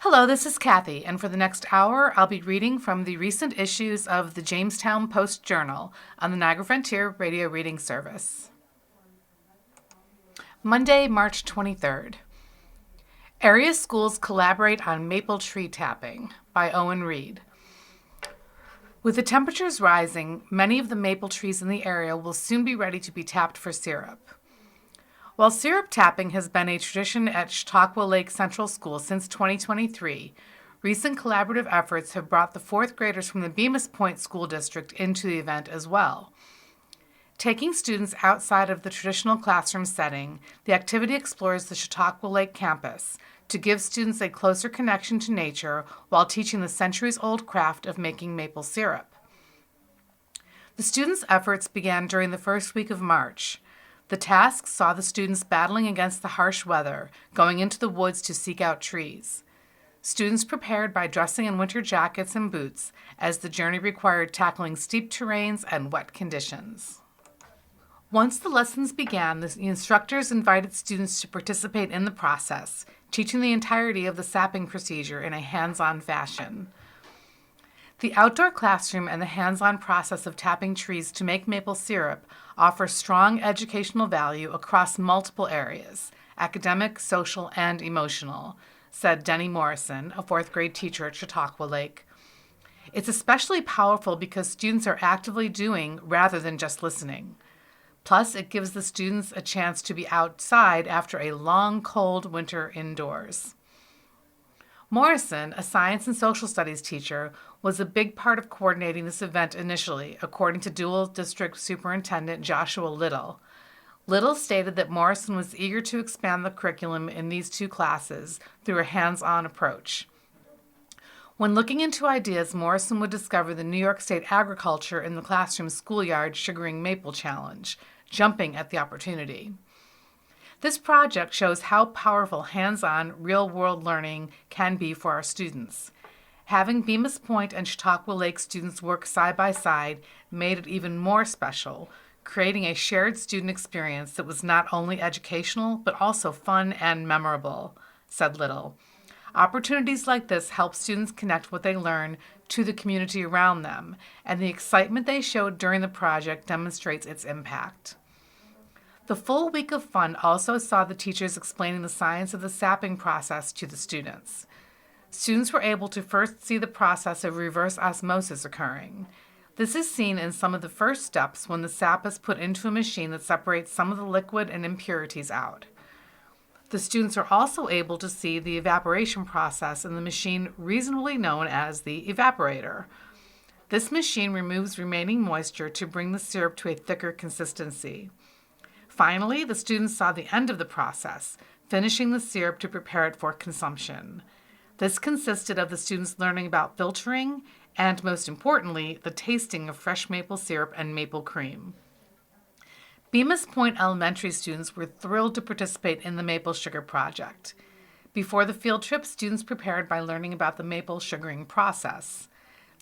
Hello, this is Kathy, and for the next hour, I'll be reading from the recent issues of the Jamestown Post Journal on the Niagara Frontier Radio Reading Service. Monday, March 23rd. Area Schools Collaborate on Maple Tree Tapping by Owen Reed. With the temperatures rising, many of the maple trees in the area will soon be ready to be tapped for syrup. While syrup tapping has been a tradition at Chautauqua Lake Central School since 2023, recent collaborative efforts have brought the fourth graders from the Bemis Point School District into the event as well. Taking students outside of the traditional classroom setting, the activity explores the Chautauqua Lake campus to give students a closer connection to nature while teaching the centuries-old craft of making maple syrup. The students' efforts began during the first week of March. The task saw the students battling against the harsh weather, going into the woods to seek out trees. Students prepared by dressing in winter jackets and boots, as the journey required tackling steep terrains and wet conditions. Once the lessons began, the instructors invited students to participate in the process, teaching the entirety of the sapping procedure in a hands-on fashion. The outdoor classroom and the hands-on process of tapping trees to make maple syrup offer strong educational value across multiple areas, academic, social, and emotional, said Denny Morrison, a fourth grade teacher at Chautauqua Lake. It's especially powerful because students are actively doing rather than just listening. Plus, it gives the students a chance to be outside after a long, cold winter indoors. Morrison, a science and social studies teacher, was a big part of coordinating this event initially, according to Dual District Superintendent Joshua Little. Little stated that Morrison was eager to expand the curriculum in these two classes through a hands-on approach. When looking into ideas, Morrison would discover the New York State Agriculture in the Classroom Schoolyard Sugaring Maple Challenge, jumping at the opportunity. This project shows how powerful hands-on, real-world learning can be for our students. Having Bemis Point and Chautauqua Lake students work side by side made it even more special, creating a shared student experience that was not only educational but also fun and memorable, said Little. Opportunities like this help students connect what they learn to the community around them, and the excitement they showed during the project demonstrates its impact. The full week of fun also saw the teachers explaining the science of the sapping process to the students. Students were able to first see the process of reverse osmosis occurring. This is seen in some of the first steps when the sap is put into a machine that separates some of the liquid and impurities out. The students are also able to see the evaporation process in the machine reasonably known as the evaporator. This machine removes remaining moisture to bring the syrup to a thicker consistency. Finally, the students saw the end of the process, finishing the syrup to prepare it for consumption. This consisted of the students learning about filtering and, most importantly, the tasting of fresh maple syrup and maple cream. Bemis Point Elementary students were thrilled to participate in the Maple Sugar Project. Before the field trip, students prepared by learning about the maple sugaring process.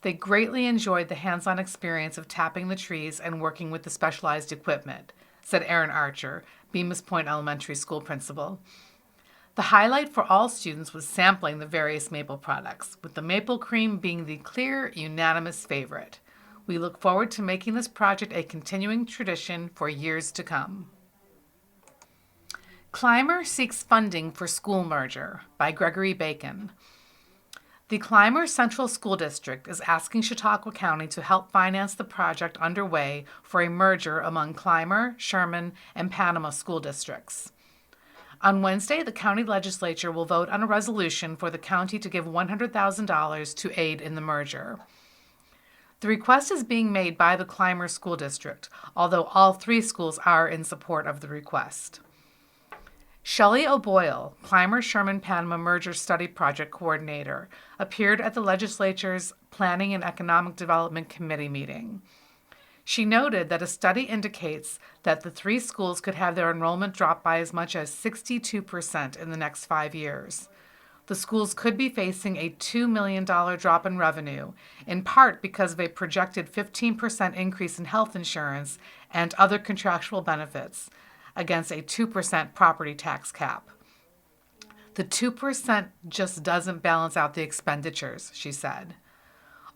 They greatly enjoyed the hands-on experience of tapping the trees and working with the specialized equipment, said Aaron Archer, Bemis Point Elementary School principal. The highlight for all students was sampling the various maple products, with the maple cream being the clear, unanimous favorite. We look forward to making this project a continuing tradition for years to come. Clymer seeks funding for school merger by Gregory Bacon. The Clymer Central School District is asking Chautauqua County to help finance the project underway for a merger among Clymer, Sherman, and Panama school districts. On Wednesday, the county legislature will vote on a resolution for the county to give $100,000 to aid in the merger. The request is being made by the Clymer School District, although all three schools are in support of the request. Shelley O'Boyle, Clymer-Sherman-Panama Merger Study Project Coordinator, appeared at the legislature's Planning and Economic Development Committee meeting. She noted that a study indicates that the three schools could have their enrollment drop by as much as 62% in the next 5 years. The schools could be facing a $2 million drop in revenue, in part because of a projected 15% increase in health insurance and other contractual benefits, against a 2% property tax cap. The 2% just doesn't balance out the expenditures, she said.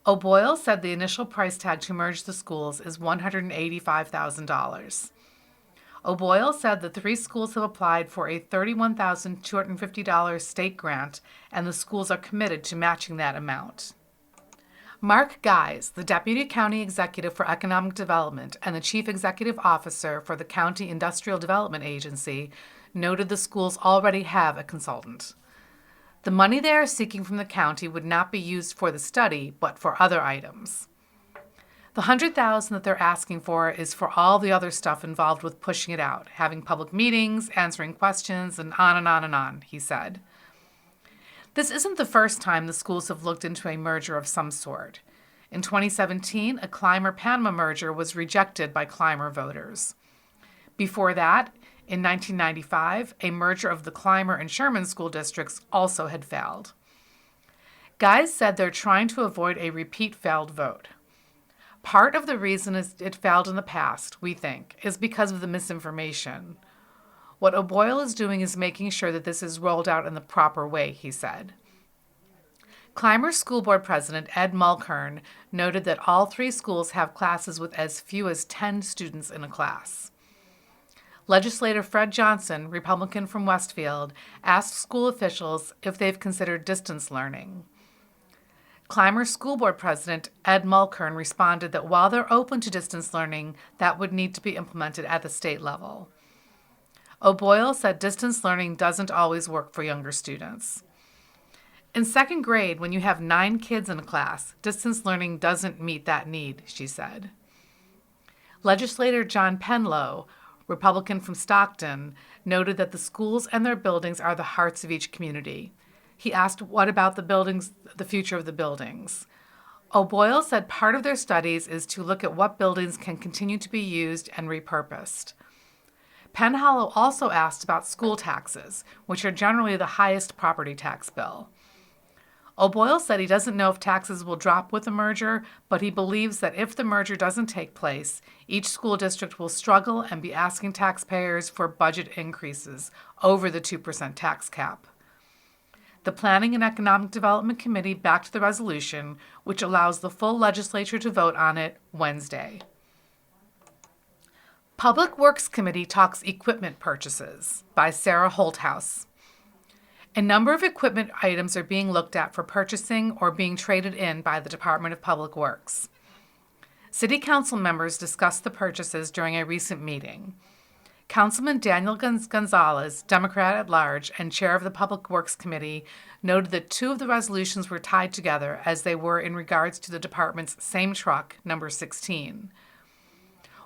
O'Boyle said the initial price tag to merge the schools is $185,000. O'Boyle said the 3 schools have applied for a $31,250 state grant, and the schools are committed to matching that amount. Mark Guise, the Deputy County Executive for Economic Development and the Chief Executive Officer for the County Industrial Development Agency, noted the schools already have a consultant. The money they are seeking from the county would not be used for the study, but for other items. The $100,000 that they're asking for is for all the other stuff involved with pushing it out, having public meetings, answering questions, and on and on and on, he said. This isn't the first time the schools have looked into a merger of some sort. In 2017, a Clymer-Panama merger was rejected by Clymer voters. Before that, in 1995, a merger of the Clymer and Sherman school districts also had failed. Guys said they're trying to avoid a repeat failed vote. Part of the reason it failed in the past, we think, is because of the misinformation. What O'Boyle is doing is making sure that this is rolled out in the proper way, he said. Clymer School Board President Ed Mulkern noted that all 3 schools have classes with as few as 10 students in a class. Legislator Fred Johnson, Republican from Westfield, asked school officials if they've considered distance learning. Clymer School Board President Ed Mulkern responded that while they're open to distance learning, that would need to be implemented at the state level. O'Boyle said distance learning doesn't always work for younger students. In 2nd grade, when you have 9 kids in a class, distance learning doesn't meet that need, she said. Legislator John Penlow, Republican from Stockton, noted that the schools and their buildings are the hearts of each community. He asked, what about the buildings, the future of the buildings? O'Boyle said part of their studies is to look at what buildings can continue to be used and repurposed. Penhallow also asked about school taxes, which are generally the highest property tax bill. O'Boyle said he doesn't know if taxes will drop with the merger, but he believes that if the merger doesn't take place, each school district will struggle and be asking taxpayers for budget increases over the 2% tax cap. The Planning and Economic Development Committee backed the resolution, which allows the full legislature to vote on it Wednesday. Public Works Committee talks equipment purchases by Sarah Holthouse. A number of equipment items are being looked at for purchasing or being traded in by the Department of Public Works. City Council members discussed the purchases during a recent meeting. Councilman Daniel Gonzalez, Democrat at large and chair of the Public Works Committee, noted that 2 of the resolutions were tied together as they were in regards to the department's same truck, number 16.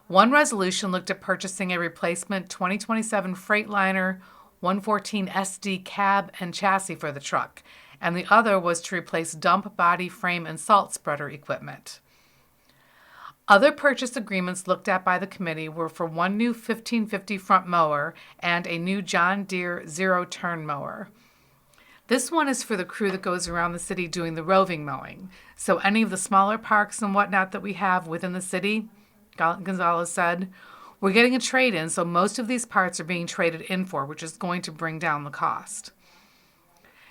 One resolution looked at purchasing a replacement 2027 Freightliner 114 SD cab and chassis for the truck, and the other was to replace dump body frame and salt spreader equipment. Other purchase agreements looked at by the committee were for one new 1550 front mower and a new John Deere zero-turn mower. This one is for the crew that goes around the city doing the roving mowing, so any of the smaller parks and whatnot that we have within the city, Gonzalez said, we're getting a trade-in, so most of these parts are being traded in for, which is going to bring down the cost.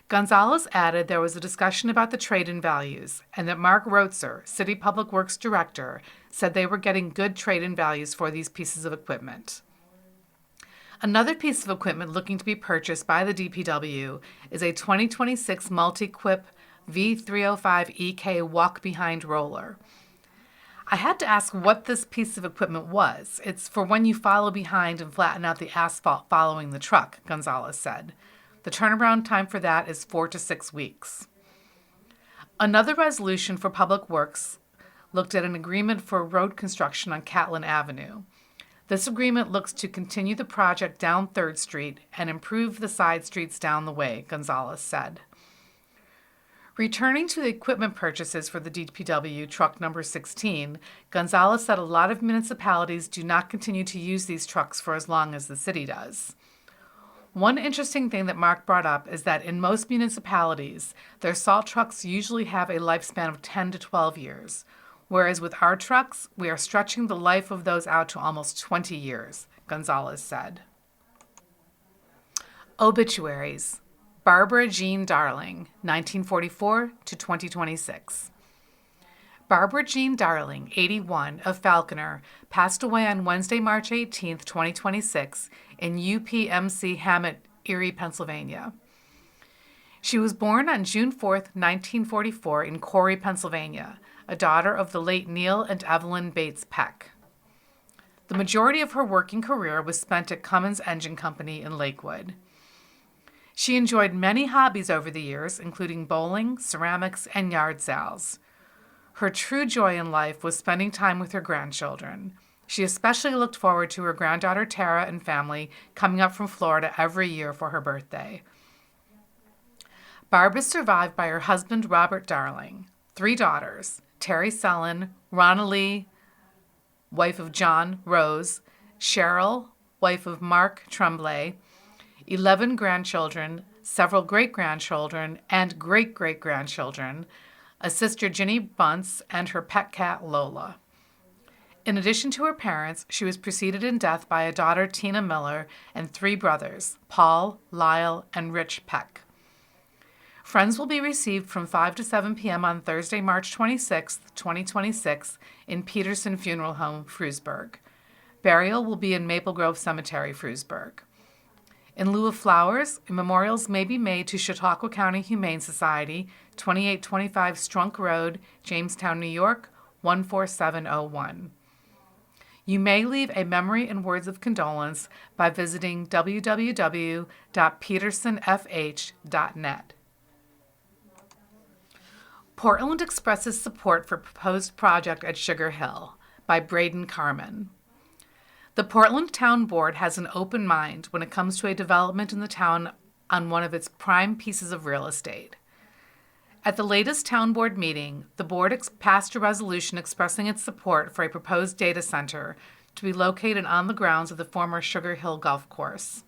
Gonzalez added there was a discussion about the trade-in values and that Mark Rotzer, City Public Works Director, said they were getting good trade-in values for these pieces of equipment. Another piece of equipment looking to be purchased by the DPW is a 2026 Multi-Quip V305EK walk-behind roller. I had to ask what this piece of equipment was. It's for when you follow behind and flatten out the asphalt following the truck, Gonzalez said. The turnaround time for that is 4 to 6 weeks. Another resolution for Public Works looked at an agreement for road construction on Catlin Avenue. This agreement looks to continue the project down 3rd Street and improve the side streets down the way, Gonzalez said. Returning to the equipment purchases for the DPW truck number 16, Gonzalez said a lot of municipalities do not continue to use these trucks for as long as the city does. One interesting thing that Mark brought up is that in most municipalities, their salt trucks usually have a lifespan of 10 to 12 years, whereas with our trucks, we are stretching the life of those out to almost 20 years, Gonzalez said. Obituaries. Barbara Jean Darling, 1944 to 2026. Barbara Jean Darling, 81, of Falconer, passed away on Wednesday, March 18, 2026, in UPMC Hammett, Erie, Pennsylvania. She was born on June 4, 1944, in Corey, Pennsylvania, a daughter of the late Neil and Evelyn Bates Peck. The majority of her working career was spent at Cummins Engine Company in Lakewood. She enjoyed many hobbies over the years, including bowling, ceramics, and yard sales. Her true joy in life was spending time with her grandchildren. She especially looked forward to her granddaughter Tara and family coming up from Florida every year for her birthday. Barb is survived by her husband Robert Darling, 3 daughters, Terry Sellon, Ronna Lee, wife of John Rose, Cheryl, wife of Mark Tremblay, 11 grandchildren, several great-grandchildren, and great-great-grandchildren, a sister Ginny Bunce, and her pet cat Lola. In addition to her parents, she was preceded in death by a daughter Tina Miller and 3 brothers, Paul, Lyle, and Rich Peck. Friends will be received from 5 to 7 p.m. on Thursday, March 26, 2026, in Peterson Funeral Home, Frewsburg. Burial will be in Maple Grove Cemetery, Frewsburg. In lieu of flowers, memorials may be made to Chautauqua County Humane Society, 2825 Strunk Road, Jamestown, New York, 14701. You may leave a memory and words of condolence by visiting www.petersonfh.net. Portland expresses support for proposed project at Sugar Hill by Braden Carmen. The Portland Town Board has an open mind when it comes to a development in the town on one of its prime pieces of real estate. At the latest Town Board meeting, the board passed a resolution expressing its support for a proposed data center to be located on the grounds of the former Sugar Hill Golf Course.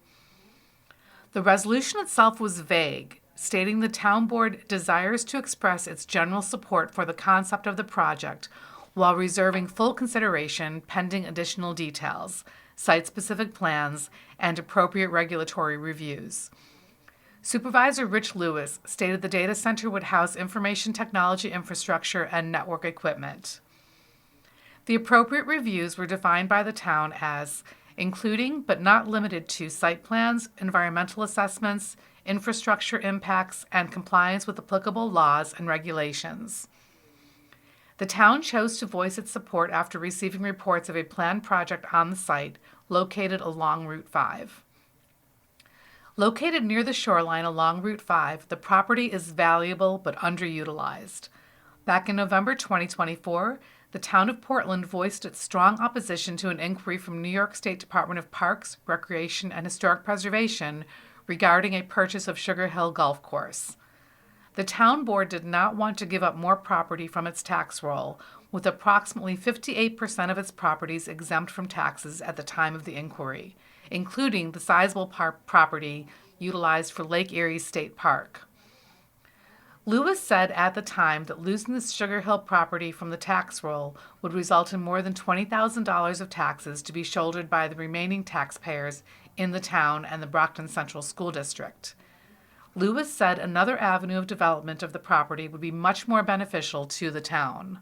The resolution itself was vague, stating the Town Board desires to express its general support for the concept of the project while reserving full consideration pending additional details, site-specific plans, and appropriate regulatory reviews. Supervisor Rich Lewis stated the data center would house information technology infrastructure and network equipment. The appropriate reviews were defined by the town as including but not limited to site plans, environmental assessments, infrastructure impacts, and compliance with applicable laws and regulations. The town chose to voice its support after receiving reports of a planned project on the site located along Route 5. Located near the shoreline along Route 5, the property is valuable but underutilized. Back in November 2024, the town of Portland voiced its strong opposition to an inquiry from New York State Department of Parks, Recreation, and Historic Preservation regarding a purchase of Sugar Hill Golf Course. The town board did not want to give up more property from its tax roll, with approximately 58% of its properties exempt from taxes at the time of the inquiry, including the sizable property utilized for Lake Erie State Park. Lewis said at the time that losing the Sugar Hill property from the tax roll would result in more than $20,000 of taxes to be shouldered by the remaining taxpayers in the town and the Brockton Central School District. Lewis said another avenue of development of the property would be much more beneficial to the town.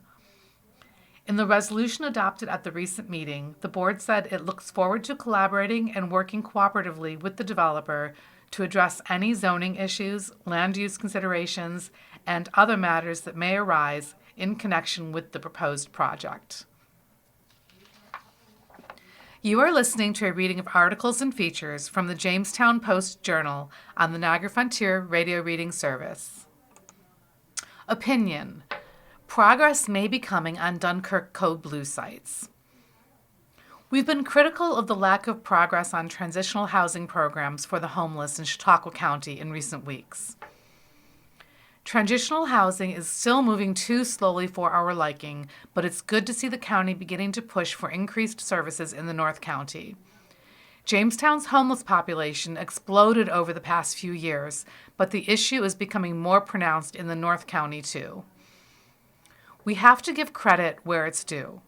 In the resolution adopted at the recent meeting, the board said it looks forward to collaborating and working cooperatively with the developer to address any zoning issues, land use considerations, and other matters that may arise in connection with the proposed project. You are listening to a reading of articles and features from the Jamestown Post Journal on the Niagara Frontier Radio Reading Service. Opinion: progress may be coming on Dunkirk Code Blue sites. We've been critical of the lack of progress on transitional housing programs for the homeless in Chautauqua County in recent weeks. Transitional housing is still moving too slowly for our liking, but it's good to see the county beginning to push for increased services in the North County. Jamestown's homeless population exploded over the past few years, but the issue is becoming more pronounced in the North County too. We have to give credit where it's due.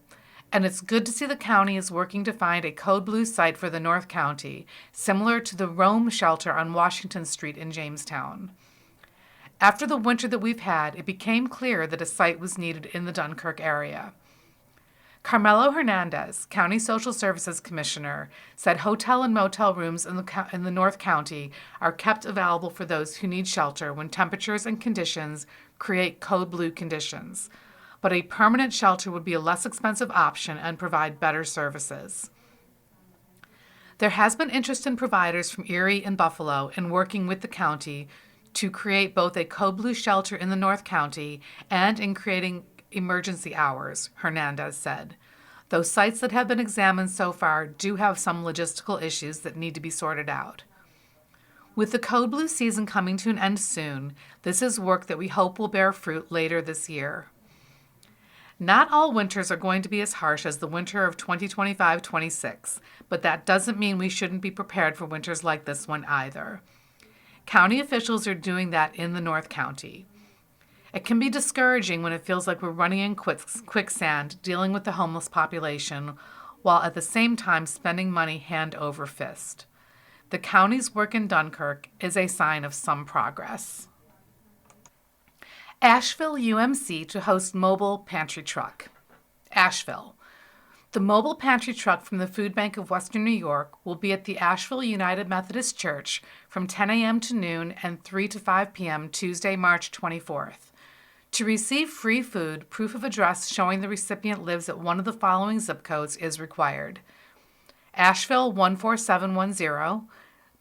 And it's good to see the county is working to find a Code Blue site for the North County, similar to the Rome shelter on Washington Street in Jamestown. After the winter that we've had, it became clear that a site was needed in the Dunkirk area. Carmelo Hernandez, County Social Services Commissioner, said hotel and motel rooms in the North County are kept available for those who need shelter when temperatures and conditions create Code Blue conditions. But a permanent shelter would be a less expensive option and provide better services. There has been interest in providers from Erie and Buffalo in working with the county to create both a Code Blue shelter in the North County and in creating emergency hours, Hernandez said. Those sites that have been examined so far do have some logistical issues that need to be sorted out. With the Code Blue season coming to an end soon, this is work that we hope will bear fruit later this year. Not all winters are going to be as harsh as the winter of 2025-26, but that doesn't mean we shouldn't be prepared for winters like this one either. County officials are doing that in the North County. It can be discouraging when it feels like we're running in quicksand dealing with the homeless population, while at the same time spending money hand over fist. The county's work in Dunkirk is a sign of some progress. Asheville UMC to host mobile pantry truck. Asheville. The mobile pantry truck from the Food Bank of Western New York will be at the Asheville United Methodist Church from 10 a.m. to noon and 3 to 5 p.m. Tuesday, March 24th. To receive free food, proof of address showing the recipient lives at one of the following zip codes is required: Asheville 14710,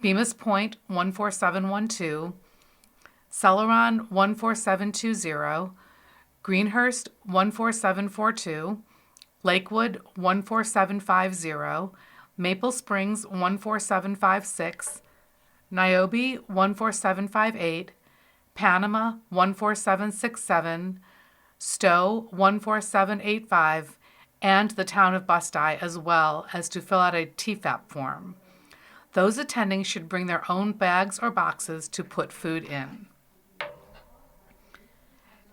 Bemis Point 14712, Celeron 14720, Greenhurst 14742, Lakewood 14750, Maple Springs 14756, Niobe 14758, Panama 14767, Stowe 14785, and the town of Bustye, as well as to fill out a TFAP form. Those attending should bring their own bags or boxes to put food in.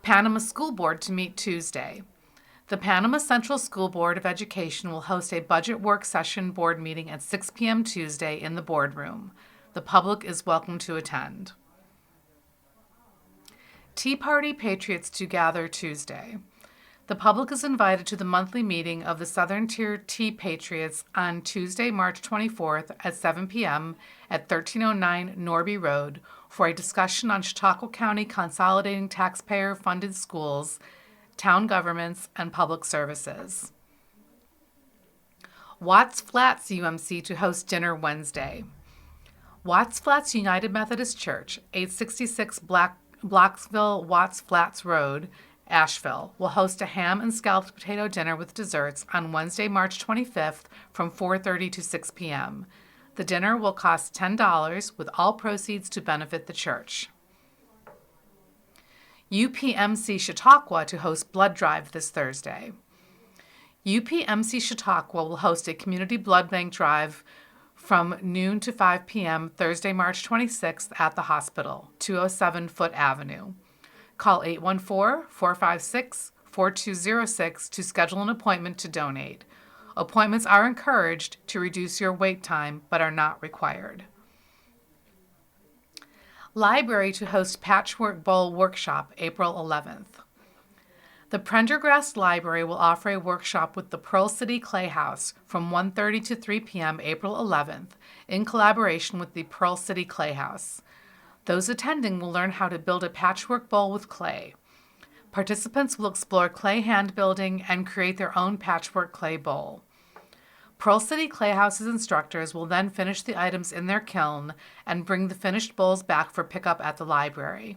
Panama School Board to meet Tuesday. The Panama Central School Board of Education will host a budget work session board meeting at 6 p.m. Tuesday in the boardroom. The public is welcome to attend. Tea Party Patriots to gather Tuesday. The public is invited to the monthly meeting of the Southern Tier Tea Patriots on Tuesday, March 24th at 7 p.m. at 1309 Norby Road for a discussion on Chautauqua County consolidating taxpayer-funded schools, town governments, and public services. Watts Flats UMC to host dinner Wednesday. Watts Flats United Methodist Church, 866 Blocksville Watts Flats Road, Asheville, will host a ham and scalloped potato dinner with desserts on Wednesday, March 25th from 4:30 to 6 p.m. The dinner will cost $10 with all proceeds to benefit the church. UPMC Chautauqua to host blood drive this Thursday. UPMC Chautauqua will host a community blood bank drive from noon to 5 p.m. Thursday, March 26th at the hospital, 207 Foote Avenue. Call 814-456-4206 to schedule an appointment to donate. Appointments are encouraged to reduce your wait time, but are not required. Library to host Patchwork Bowl Workshop April 11th. The Prendergast Library will offer a workshop with the Pearl City Clay House from 1:30 to 3 p.m. April 11th in collaboration with the Pearl City Clay House. Those attending will learn how to build a patchwork bowl with clay. Participants will explore clay hand building and create their own patchwork clay bowl. Pearl City Clay House's instructors will then finish the items in their kiln and bring the finished bowls back for pickup at the library.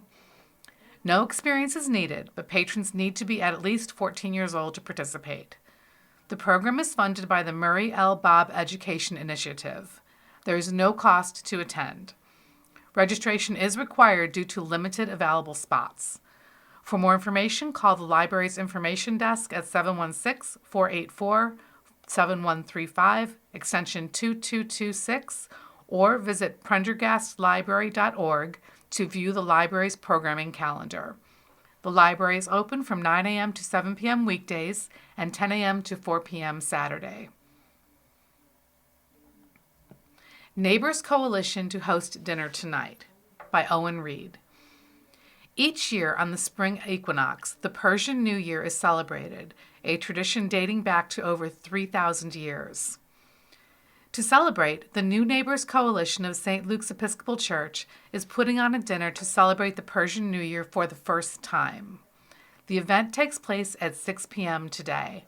No experience is needed, but patrons need to be at least 14 years old to participate. The program is funded by the Murray L. Bobb Education Initiative. There is no cost to attend. Registration is required due to limited available spots. For more information, call the library's information desk at 716-484-7135, extension 2226, or visit prendergastlibrary.org to view the library's programming calendar. The library is open from 9 a.m. to 7 p.m. weekdays and 10 a.m. to 4 p.m. Saturday. Neighbors Coalition to Host Dinner Tonight by Owen Reed. Each year on the spring equinox, the Persian New Year is celebrated, a tradition dating back to over 3,000 years. To celebrate, the New Neighbors Coalition of St. Luke's Episcopal Church is putting on a dinner to celebrate the Persian New Year for the first time. The event takes place at 6 p.m. today.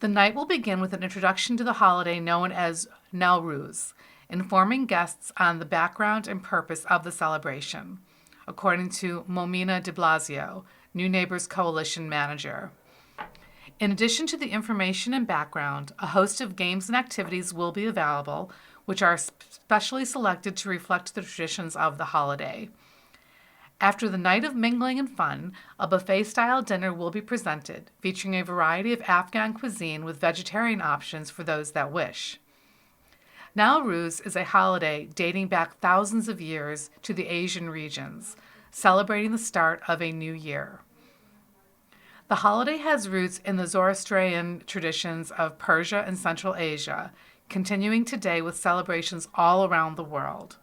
The night will begin with an introduction to the holiday known as Nowruz, informing guests on the background and purpose of the celebration, according to Momina de Blasio, New Neighbors Coalition manager. In addition to the information and background, a host of games and activities will be available, which are specially selected to reflect the traditions of the holiday. After the night of mingling and fun, a buffet-style dinner will be presented, featuring a variety of Afghan cuisine with vegetarian options for those that wish. Nowruz is a holiday dating back thousands of years to the Asian regions, celebrating the start of a new year. The holiday has roots in the Zoroastrian traditions of Persia and Central Asia, continuing today with celebrations all around the world.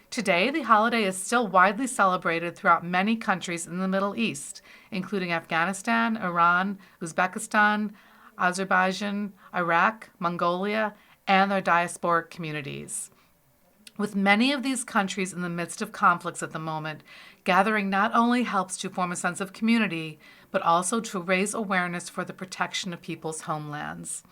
Today, the holiday is still widely celebrated throughout many countries in the Middle East, including Afghanistan, Iran, Uzbekistan, Azerbaijan, Iraq, Mongolia, and their diasporic communities. With many of these countries in the midst of conflicts at the moment, gathering not only helps to form a sense of community, but also to raise awareness for the protection of people's homelands.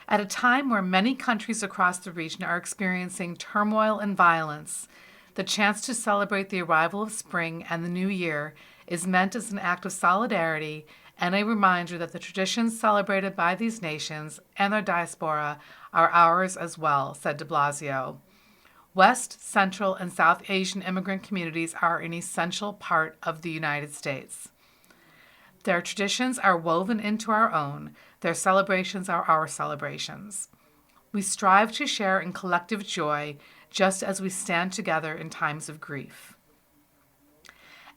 At a time where many countries across the region are experiencing turmoil and violence, the chance to celebrate the arrival of spring and the new year is meant as an act of solidarity and a reminder that the traditions celebrated by these nations and their diaspora are ours as well, said de Blasio. West, Central, and South Asian immigrant communities are an essential part of the United States. Their traditions are woven into our own. Their celebrations are our celebrations. We strive to share in collective joy, just as we stand together in times of grief.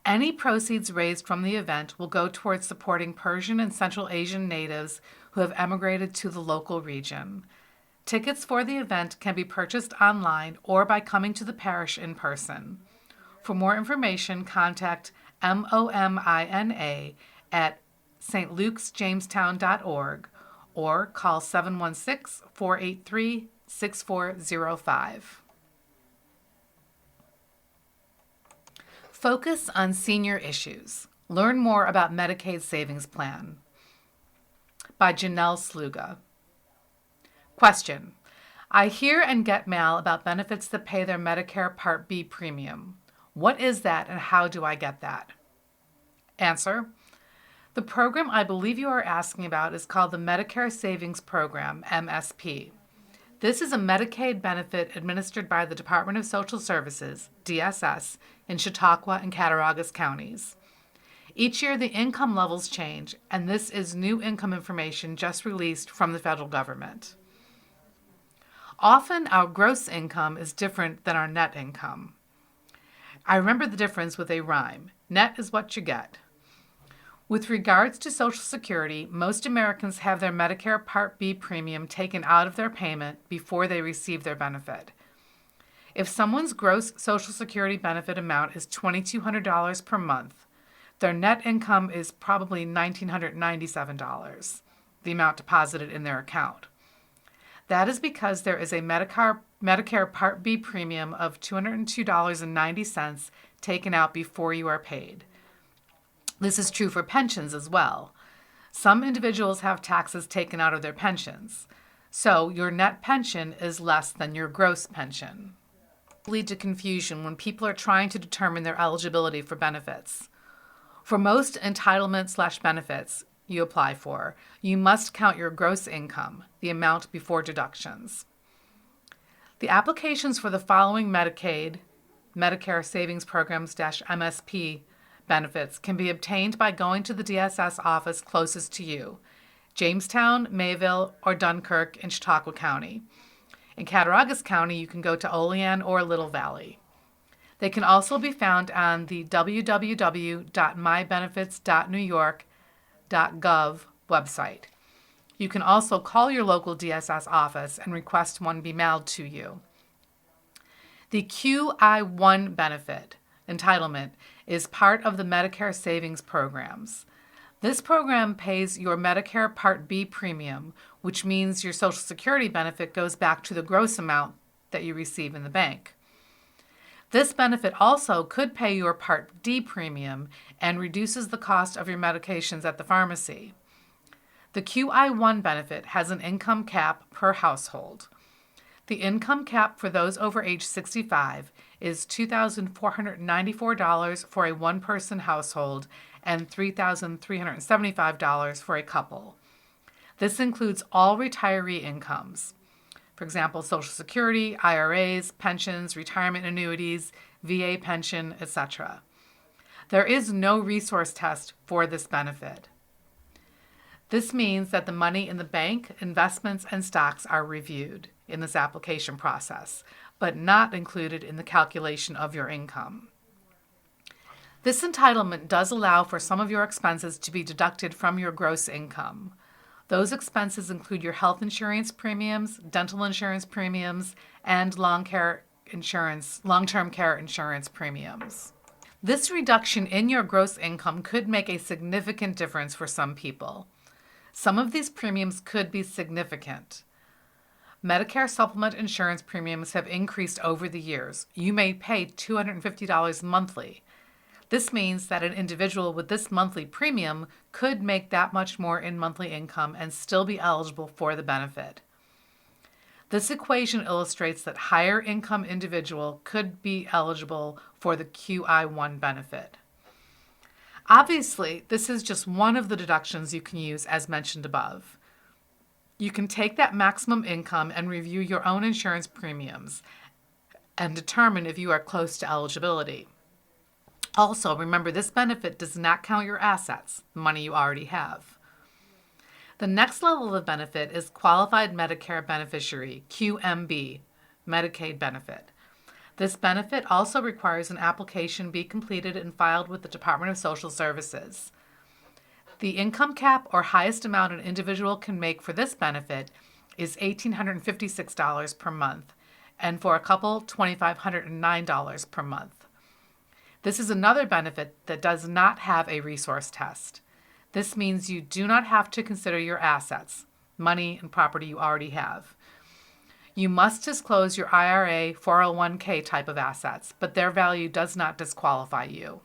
Any proceeds raised from the event will go towards supporting Persian and Central Asian natives who have emigrated to the local region. Tickets for the event can be purchased online or by coming to the parish in person. For more information, contact MOMINA at stlukesjamestown.org or call 716-483-6405. Focus on senior issues. Learn more about Medicaid Savings Plan by Janelle Sluga. Question. I hear and get mail about benefits that pay their Medicare Part B premium. What is that and how do I get that? Answer. The program I believe you are asking about is called the Medicare Savings Program, MSP. This is a Medicaid benefit administered by the Department of Social Services, DSS, in Chautauqua and Cattaraugus counties. Each year the income levels change, and this is new income information just released from the federal government. Often our gross income is different than our net income. I remember the difference with a rhyme. Net is what you get. With regards to Social Security, most Americans have their Medicare Part B premium taken out of their payment before they receive their benefit. If someone's gross Social Security benefit amount is $2,200 per month, their net income is probably $1,997, the amount deposited in their account. That is because there is a Medicare Part B premium of $202.90 taken out before you are paid. This is true for pensions as well. Some individuals have taxes taken out of their pensions, so your net pension is less than your gross pension. Lead to confusion when people are trying to determine their eligibility for benefits. For most entitlements/benefits you apply for, you must count your gross income, the amount before deductions. The applications for the following Medicaid, Medicare Savings Programs-MSP benefits can be obtained by going to the DSS office closest to you, Jamestown, Mayville, or Dunkirk in Chautauqua County. In Cattaraugus County, you can go to Olean or Little Valley. They can also be found on the www.mybenefits.newyork.gov website. You can also call your local DSS office and request one be mailed to you. The QI1 benefit entitlement is part of the Medicare Savings Programs. This program pays your Medicare Part B premium, which means your Social Security benefit goes back to the gross amount that you receive in the bank. This benefit also could pay your Part D premium and reduces the cost of your medications at the pharmacy. The QI1 benefit has an income cap per household. The income cap for those over age 65 is $2,494 for a one-person household and $3,375 for a couple. This includes all retiree incomes. For example, Social Security, IRAs, pensions, retirement annuities, VA pension, etc. There is no resource test for this benefit. This means that the money in the bank, investments, and stocks are reviewed in this application process, but not included in the calculation of your income. This entitlement does allow for some of your expenses to be deducted from your gross income. Those expenses include your health insurance premiums, dental insurance premiums, and long-term care insurance premiums. This reduction in your gross income could make a significant difference for some people. Some of these premiums could be significant. Medicare supplement insurance premiums have increased over the years. You may pay $250 monthly. This means that an individual with this monthly premium could make that much more in monthly income and still be eligible for the benefit. This equation illustrates that higher income individual could be eligible for the QI1 benefit. Obviously, this is just one of the deductions you can use as mentioned above. You can take that maximum income and review your own insurance premiums and determine if you are close to eligibility. Also, remember this benefit does not count your assets, the money you already have. The next level of benefit is Qualified Medicare Beneficiary, QMB, Medicaid benefit. This benefit also requires an application be completed and filed with the Department of Social Services. The income cap or highest amount an individual can make for this benefit is $1,856 per month, and for a couple, $2,509 per month. This is another benefit that does not have a resource test. This means you do not have to consider your assets, money and property you already have. You must disclose your IRA, 401k type of assets, but their value does not disqualify you.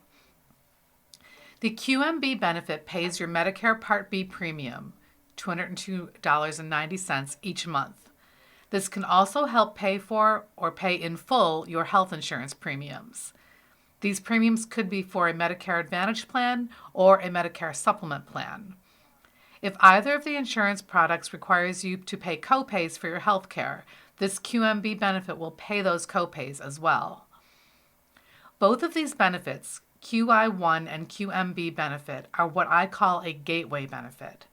The QMB benefit pays your Medicare Part B premium, $202.90 each month. This can also help pay for or pay in full your health insurance premiums. These premiums could be for a Medicare Advantage plan or a Medicare Supplement plan. If either of the insurance products requires you to pay copays for your health care, this QMB benefit will pay those copays as well. Both of these benefits, QI1 and QMB benefit, are what I call a gateway benefit.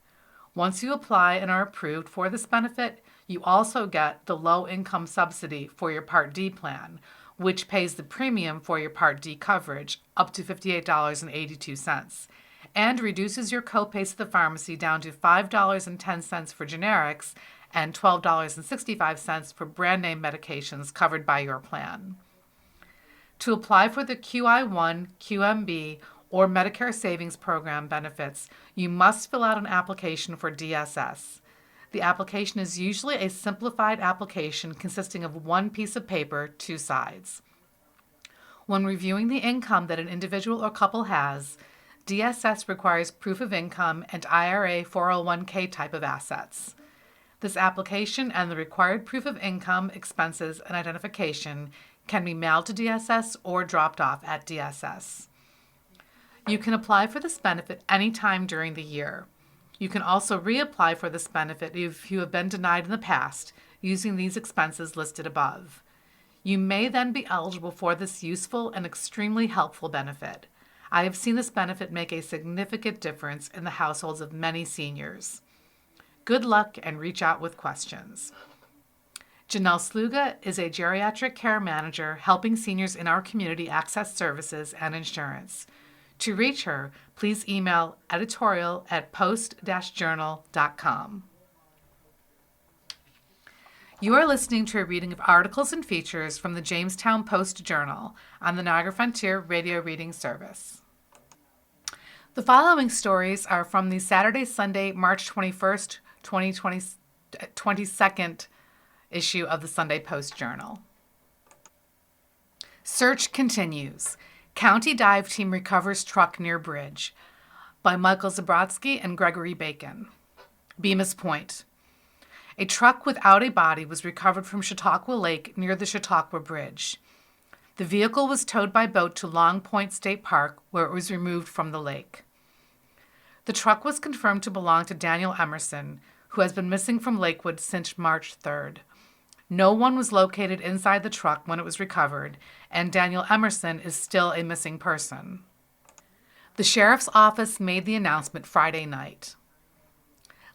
Once you apply and are approved for this benefit, you also get the low-income subsidy for your Part D plan, which pays the premium for your Part D coverage up to $58.82, and reduces your copays at the pharmacy down to $5.10 for generics and $12.65 for brand name medications covered by your plan. To apply for the QI1, QMB, or Medicare Savings Program benefits, you must fill out an application for DSS. The application is usually a simplified application consisting of one piece of paper, 2 sides. When reviewing the income that an individual or couple has, DSS requires proof of income and IRA 401k type of assets. This application and the required proof of income, expenses, and identification can be mailed to DSS or dropped off at DSS. You can apply for this benefit anytime during the year. You can also reapply for this benefit if you have been denied in the past using these expenses listed above. You may then be eligible for this useful and extremely helpful benefit. I have seen this benefit make a significant difference in the households of many seniors. Good luck and reach out with questions. Janelle Sluga is a geriatric care manager helping seniors in our community access services and insurance. To reach her, please email editorial@post-journal.com. You are listening to a reading of articles and features from the Jamestown Post Journal on the Niagara Frontier Radio Reading Service. The following stories are from the Saturday-Sunday, March 21st, 22nd issue of the Sunday Post Journal. Search continues. County dive team recovers truck near bridge by Michael Zabrodsky and Gregory Bacon. Bemis Point. A truck without a body was recovered from Chautauqua Lake near the Chautauqua Bridge. The vehicle was towed by boat to Long Point State Park, where it was removed from the lake. The truck was confirmed to belong to Daniel Emerson, who has been missing from Lakewood since March 3rd. No one was located inside the truck when it was recovered, and Daniel Emerson is still a missing person. The sheriff's office made the announcement Friday night.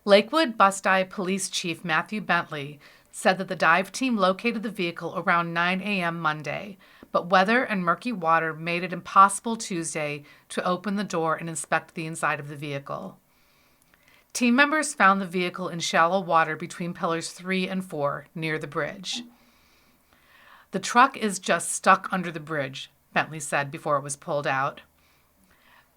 Lakewood Bus Dive Police Chief Matthew Bentley said that the dive team located the vehicle around 9 a.m. Monday, but weather and murky water made it impossible Tuesday to open the door and inspect the inside of the vehicle. Team members found the vehicle in shallow water between pillars 3 and 4 near the bridge. The truck is just stuck under the bridge, Bentley said before it was pulled out.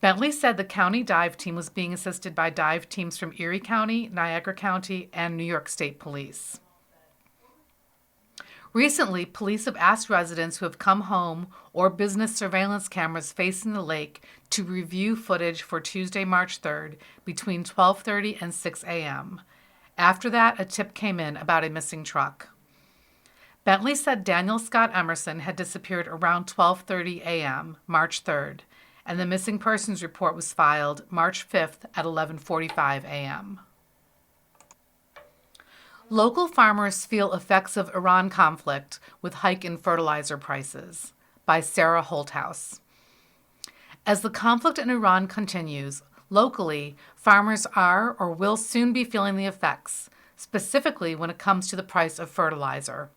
Bentley said the county dive team was being assisted by dive teams from Erie County, Niagara County, and New York State Police. Recently, police have asked residents who have come home or business surveillance cameras facing the lake to review footage for Tuesday, March 3rd between 12:30 and 6 a.m. After that, a tip came in about a missing truck. Bentley said Daniel Scott Emerson had disappeared around 12:30 a.m., March 3rd, and the missing persons report was filed March 5th at 11:45 a.m. Local farmers feel effects of Iran conflict with hike in fertilizer prices by Sarah Holthouse. As the conflict in Iran continues, locally, farmers are or will soon be feeling the effects, specifically when it comes to the price of fertilizer.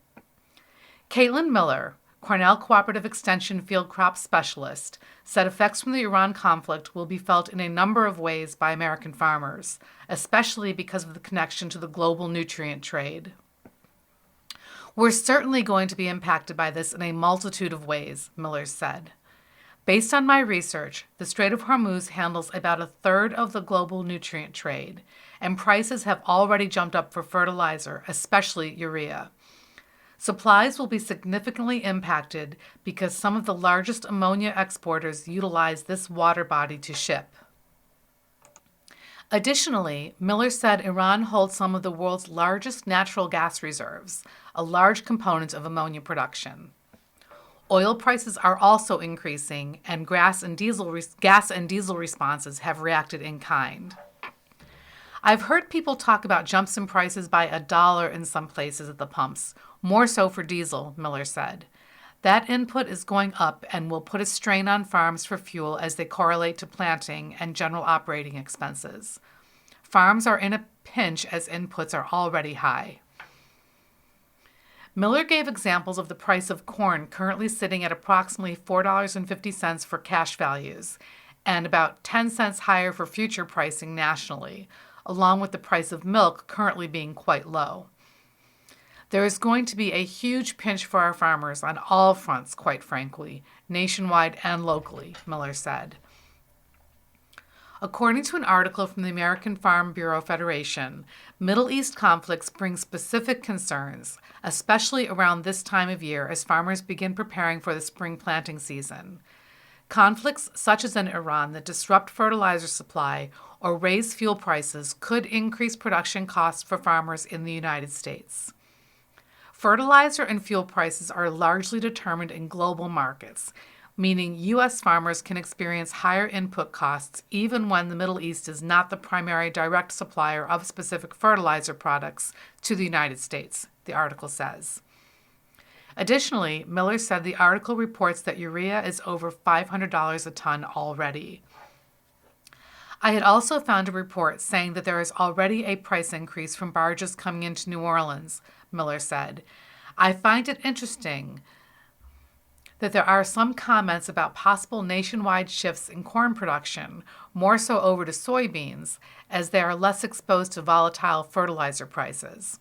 Caitlin Miller, Cornell Cooperative Extension Field Crop Specialist, said effects from the Iran conflict will be felt in a number of ways by American farmers, especially because of the connection to the global nutrient trade. We're certainly going to be impacted by this in a multitude of ways, Miller said. Based on my research, the Strait of Hormuz handles about a third of the global nutrient trade, and prices have already jumped up for fertilizer, especially urea. Supplies will be significantly impacted because some of the largest ammonia exporters utilize this water body to ship. Additionally, Miller said Iran holds some of the world's largest natural gas reserves, a large component of ammonia production. Oil prices are also increasing, and gas and diesel responses have reacted in kind. I've heard people talk about jumps in prices by $1 in some places at the pumps, more so for diesel, Miller said. That input is going up and will put a strain on farms for fuel as they correlate to planting and general operating expenses. Farms are in a pinch as inputs are already high. Miller gave examples of the price of corn currently sitting at approximately $4.50 for cash values and about 10 cents higher for future pricing nationally, along with the price of milk currently being quite low. There is going to be a huge pinch for our farmers on all fronts, quite frankly, nationwide and locally, Miller said. According to an article from the American Farm Bureau Federation, Middle East conflicts bring specific concerns, especially around this time of year as farmers begin preparing for the spring planting season. Conflicts such as in Iran that disrupt fertilizer supply or raise fuel prices could increase production costs for farmers in the United States. Fertilizer and fuel prices are largely determined in global markets, meaning U.S. farmers can experience higher input costs even when the Middle East is not the primary direct supplier of specific fertilizer products to the United States, the article says. Additionally, Miller said the article reports that urea is over $500 a ton already. I had also found a report saying that there is already a price increase from barges coming into New Orleans, Miller said. I find it interesting that there are some comments about possible nationwide shifts in corn production, more so over to soybeans, as they are less exposed to volatile fertilizer prices.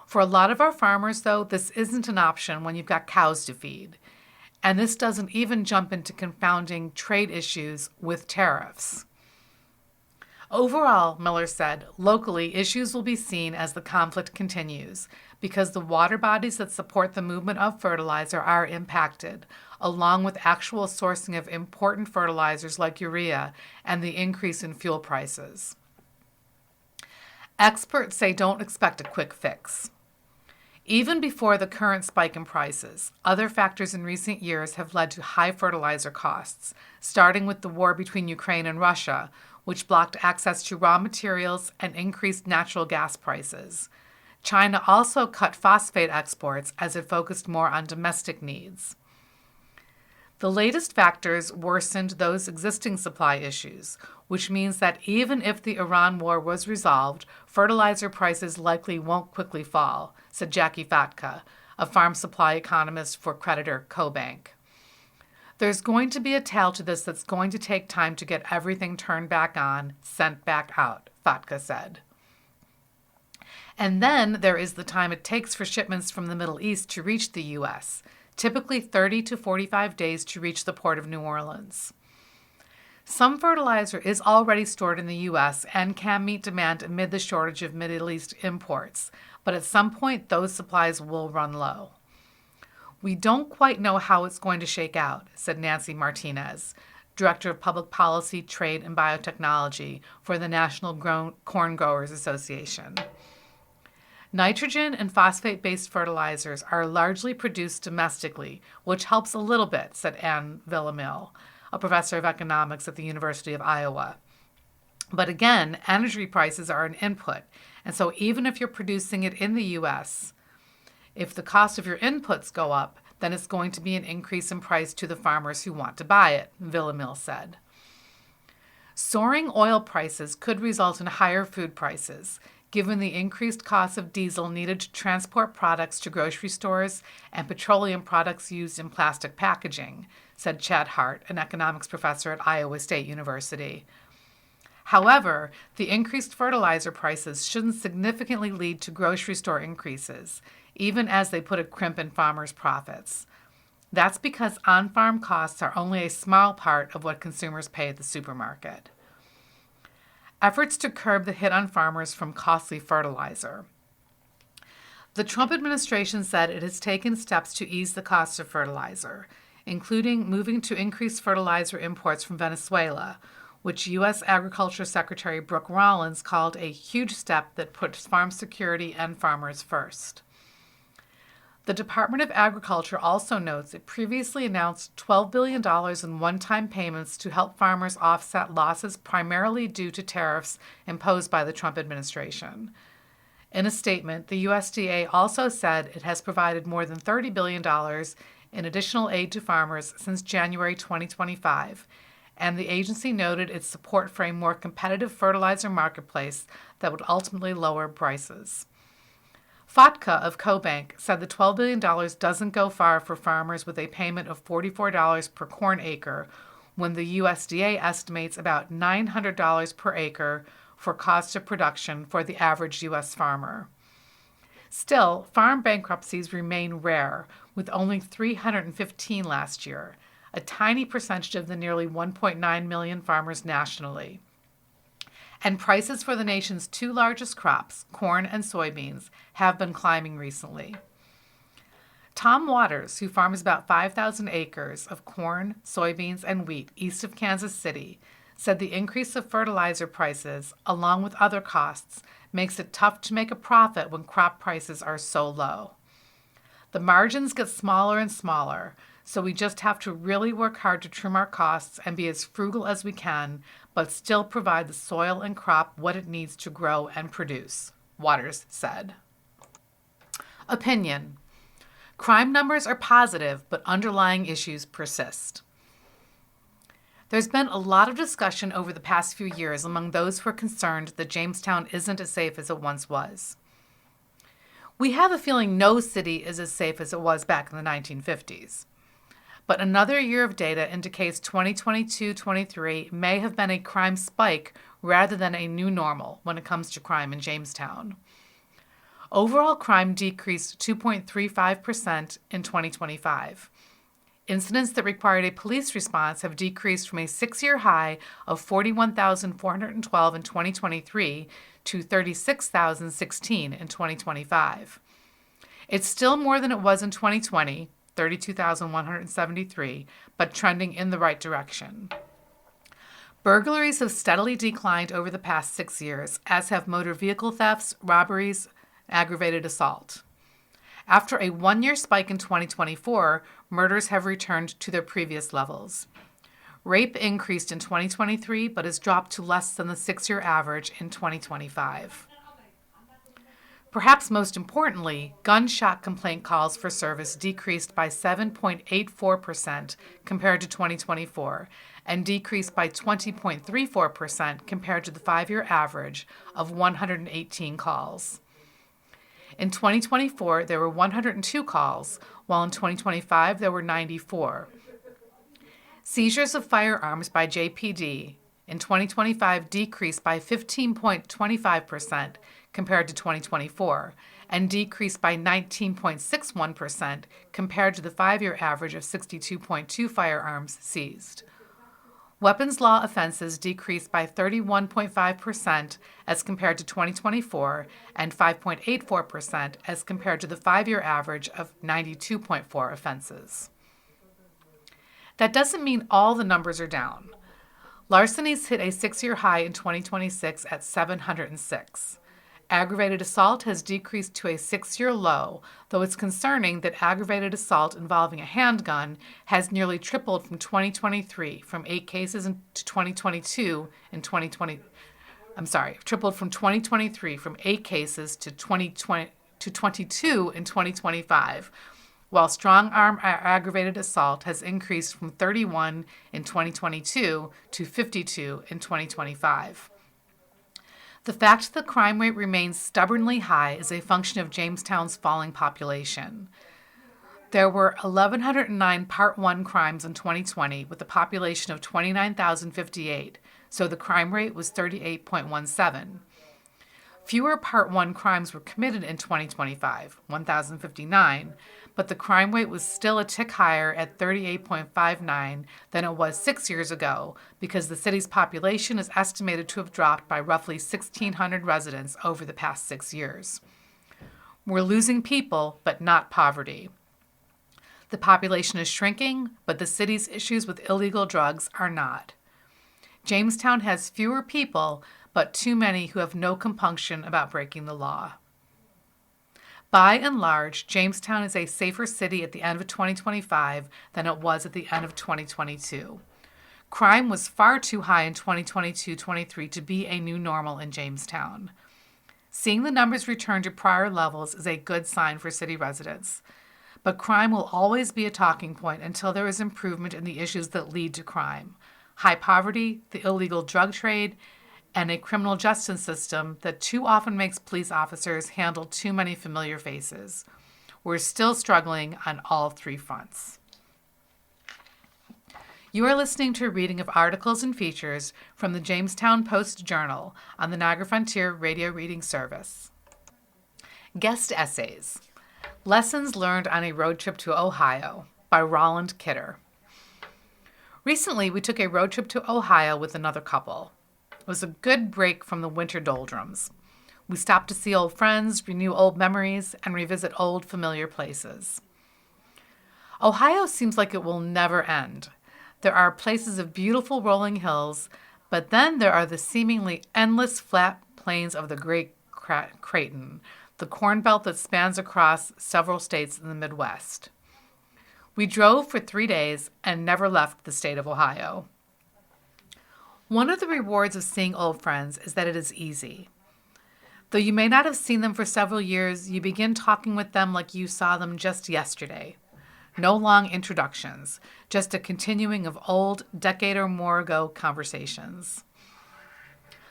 For a lot of our farmers, though, this isn't an option when you've got cows to feed. And this doesn't even jump into confounding trade issues with tariffs. Overall, Miller said, locally, issues will be seen as the conflict continues because the water bodies that support the movement of fertilizer are impacted, along with actual sourcing of important fertilizers like urea and the increase in fuel prices. Experts say don't expect a quick fix. Even before the current spike in prices, other factors in recent years have led to high fertilizer costs, starting with the war between Ukraine and Russia, which blocked access to raw materials and increased natural gas prices. China also cut phosphate exports as it focused more on domestic needs. The latest factors worsened those existing supply issues, which means that even if the Iran war was resolved, fertilizer prices likely won't quickly fall, said Jackie Fatka, a farm supply economist for creditor CoBank. There's going to be a tail to this that's going to take time to get everything turned back on, sent back out, Fatka said. And then there is the time it takes for shipments from the Middle East to reach the U.S., typically 30 to 45 days to reach the port of New Orleans. Some fertilizer is already stored in the U.S. and can meet demand amid the shortage of Middle East imports, but at some point those supplies will run low. We don't quite know how it's going to shake out, said Nancy Martinez, Director of Public Policy, Trade, and Biotechnology for the National Corn Growers Association. Nitrogen and phosphate-based fertilizers are largely produced domestically, which helps a little bit, said Ann Villamil, a professor of economics at the University of Iowa. But again, energy prices are an input, and so even if you're producing it in the U.S., if the cost of your inputs go up, then it's going to be an increase in price to the farmers who want to buy it, Villamil said. Soaring oil prices could result in higher food prices, given the increased cost of diesel needed to transport products to grocery stores and petroleum products used in plastic packaging, said Chad Hart, an economics professor at Iowa State University. However, the increased fertilizer prices shouldn't significantly lead to grocery store increases, even as they put a crimp in farmers' profits. That's because on-farm costs are only a small part of what consumers pay at the supermarket. Efforts to curb the hit on farmers from costly fertilizer. The Trump administration said it has taken steps to ease the cost of fertilizer, including moving to increase fertilizer imports from Venezuela, which U.S. Agriculture Secretary Brooke Rollins called a huge step that puts farm security and farmers first. The Department of Agriculture also notes it previously announced $12 billion in one-time payments to help farmers offset losses primarily due to tariffs imposed by the Trump administration. In a statement, the USDA also said it has provided more than $30 billion in additional aid to farmers since January 2025, and the agency noted its support for a more competitive fertilizer marketplace that would ultimately lower prices. Fatka of CoBank said the $12 billion doesn't go far for farmers with a payment of $44 per corn acre, when the USDA estimates about $900 per acre for cost of production for the average U.S. farmer. Still, farm bankruptcies remain rare, with only 315 last year, a tiny percentage of the nearly 1.9 million farmers nationally. And prices for the nation's two largest crops, corn and soybeans, have been climbing recently. Tom Waters, who farms about 5,000 acres of corn, soybeans, and wheat east of Kansas City, said the increase of fertilizer prices, along with other costs, makes it tough to make a profit when crop prices are so low. The margins get smaller and smaller, so we just have to really work hard to trim our costs and be as frugal as we can, but still provide the soil and crop what it needs to grow and produce, Waters said. Opinion. Crime numbers are positive, but underlying issues persist. There's been a lot of discussion over the past few years among those who are concerned that Jamestown isn't as safe as it once was. We have a feeling no city is as safe as it was back in the 1950s. But another year of data indicates 2022-23 may have been a crime spike rather than a new normal when it comes to crime in Jamestown. Overall crime decreased 2.35% in 2025. Incidents that required a police response have decreased from a 6-year high of 41,412 in 2023 to 36,016 in 2025. It's still more than it was in 2020, 32,173, but trending in the right direction. Burglaries have steadily declined over the past 6 years, as have motor vehicle thefts, robberies, aggravated assault. After a 1-year spike in 2024, murders have returned to their previous levels. Rape increased in 2023, but has dropped to less than the 6-year average in 2025. Perhaps most importantly, gunshot complaint calls for service decreased by 7.84% compared to 2024 and decreased by 20.34% compared to the 5-year average of 118 calls. In 2024, there were 102 calls, while in 2025 there were 94. Seizures of firearms by JPD in 2025 decreased by 15.25% compared to 2024 and decreased by 19.61% compared to the 5-year average of 62.2 firearms seized. Weapons law offenses decreased by 31.5% as compared to 2024 and 5.84% as compared to the 5-year average of 92.4 offenses. That doesn't mean all the numbers are down. Larcenies hit a 6-year high in 2026 at 706. Aggravated assault has decreased to a 6-year low, though it's concerning that aggravated assault involving a handgun has nearly tripled from 2023 from 8 cases to 2022 in 2020. Tripled from 2023 from 8 cases to 2020 to 22 in 2025, while strong arm aggravated assault has increased from 31 in 2022 to 52 in 2025. The fact that the crime rate remains stubbornly high is a function of Jamestown's falling population. There were 1,109 Part 1 crimes in 2020 with a population of 29,058, so the crime rate was 38.17. Fewer Part 1 crimes were committed in 2025, 1,059, but the crime rate was still a tick higher at 38.59 than it was 6 years ago because the city's population is estimated to have dropped by roughly 1,600 residents over the past 6 years. We're losing people, but not poverty. The population is shrinking, but the city's issues with illegal drugs are not. Jamestown has fewer people, but too many who have no compunction about breaking the law. By and large, Jamestown is a safer city at the end of 2025 than it was at the end of 2022. Crime was far too high in 2022-23 to be a new normal in Jamestown. Seeing the numbers return to prior levels is a good sign for city residents. But crime will always be a talking point until there is improvement in the issues that lead to crime: high poverty, the illegal drug trade, and a criminal justice system that too often makes police officers handle too many familiar faces. We're still struggling on all three fronts. You are listening to a reading of articles and features from the Jamestown Post Journal on the Niagara Frontier Radio Reading Service. Guest Essays: Lessons Learned on a Road Trip to Ohio by Roland Kidder. Recently, we took a road trip to Ohio with another couple. It was a good break from the winter doldrums. We stopped to see old friends, renew old memories, and revisit old familiar places. Ohio seems like it will never end. There are places of beautiful rolling hills, but then there are the seemingly endless flat plains of the Great Creighton, the corn belt that spans across several states in the Midwest. We drove for 3 days and never left the state of Ohio. One of the rewards of seeing old friends is that it is easy. Though you may not have seen them for several years, you begin talking with them like you saw them just yesterday. No long introductions, just a continuing of old, decade or more ago conversations.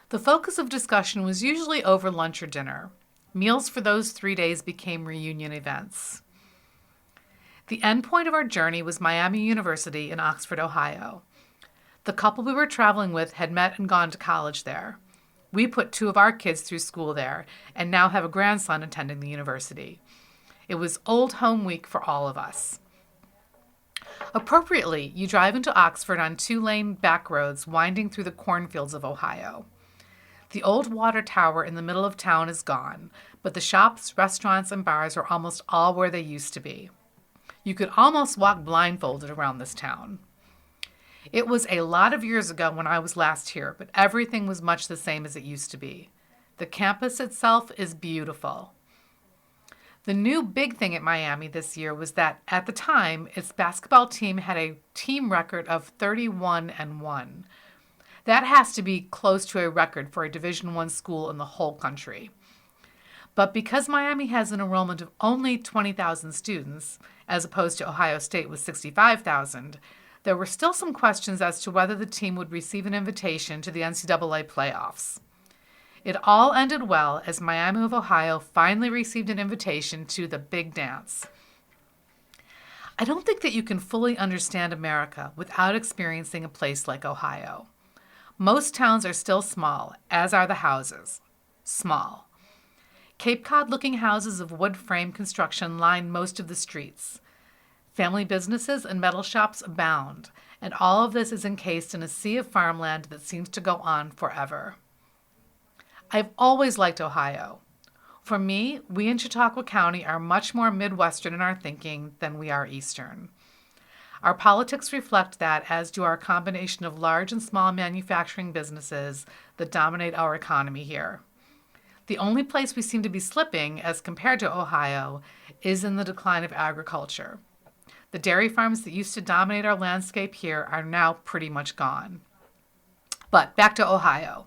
The focus of discussion was usually over lunch or dinner. Meals for those 3 days became reunion events. The end point of our journey was Miami University in Oxford, Ohio. The couple we were traveling with had met and gone to college there. We put 2 of our kids through school there and now have a grandson attending the university. It was Old Home Week for all of us. Appropriately, you drive into Oxford on 2-lane back roads winding through the cornfields of Ohio. The old water tower in the middle of town is gone, but the shops, restaurants, and bars are almost all where they used to be. You could almost walk blindfolded around this town. It was a lot of years ago when I was last here, but everything was much the same as it used to be. The campus itself is beautiful. The new big thing at Miami this year was that, at the time, its basketball team had a team record of 31-1. That has to be close to a record for a Division I school in the whole country. But because Miami has an enrollment of only 20,000 students, as opposed to Ohio State with 65,000, there were still some questions as to whether the team would receive an invitation to the NCAA playoffs. It all ended well as Miami of Ohio finally received an invitation to the big dance. I don't think that you can fully understand America without experiencing a place like Ohio. Most towns are still small, as are the houses. Small. Cape Cod-looking houses of wood frame construction line most of the streets. Family businesses and metal shops abound, and all of this is encased in a sea of farmland that seems to go on forever. I've always liked Ohio. For me, we in Chautauqua County are much more Midwestern in our thinking than we are Eastern. Our politics reflect that, as do our combination of large and small manufacturing businesses that dominate our economy here. The only place we seem to be slipping, as compared to Ohio, is in the decline of agriculture. The dairy farms that used to dominate our landscape here are now pretty much gone. But back to Ohio.